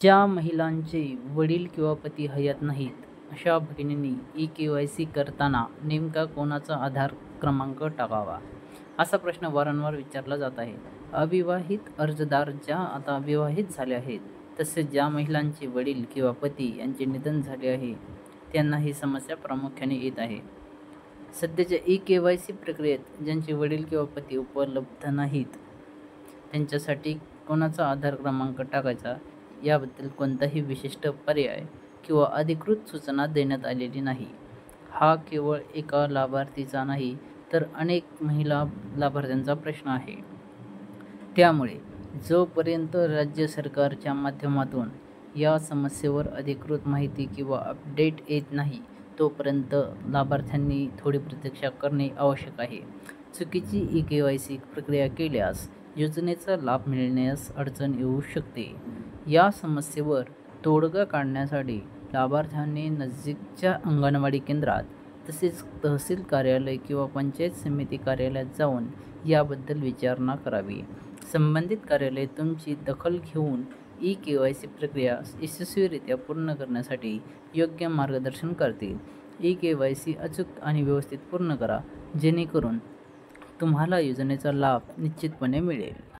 ज्या महिलांचे वडील किंवा पती हयात नाहीत, अशा भगिनींनी ई-के.वाय.सी करताना नेमका कोणाचा आधार क्रमांक टाकावा, असा प्रश्न वारंवार विचारला जात आहे. अविवाहित अर्जदार ज्या आता विवाहित झाल्या आहेत, तसेच ज्या महिलांचे वडील किंवा पती यांचे निधन झाले आहे, त्यांना ही समस्या प्रामुख्याने येत आहे. सध्याच्या ई-के.वाय.सी प्रक्रियेत ज्यांचे वडील किंवा पती उपलब्ध नाहीत, त्यांच्यासाठी कोणाचा आधार क्रमांक टाकायचा याबद्दल कोणताही विशिष्ट पर्याय किंवा अधिकृत सूचना देण्यात आलेली नाही. हा केवळ एका लाभार्थीचा नाही, तर अनेक महिला लाभार्थ्यांचा प्रश्न आहे. त्यामुळे जोपर्यंत राज्य सरकारच्या माध्यमातून या समस्येवर अधिकृत माहिती किंवा अपडेट येत नाही, तोपर्यंत लाभार्थ्यांनी थोडी प्रतीक्षा करणे आवश्यक आहे. चुकीची ई-के.वाय.सी प्रक्रिया केल्यास योजनेचा लाभ मिळण्यास अडचण येऊ शकते. या समस्येवर तोडगा काढण्यासाठी लाभार्थ्यांनी नजीकच्या अंगणवाडी केंद्रात तसेच तहसील कार्यालय किंवा पंचायत समिती कार्यालयात जाऊन याबद्दल विचारणा करावी. संबंधित कार्यालय तुमची दखल घेऊन ई-के.वाय.सी प्रक्रिया यशस्वीरित्या पूर्ण करण्यासाठी योग्य मार्गदर्शन करतील. ई-के.वाय.सी अचूक आणि व्यवस्थित पूर्ण करा, जेणेकरून तुम्हाला योजनेचा लाभ निश्चितपणे मिळेल.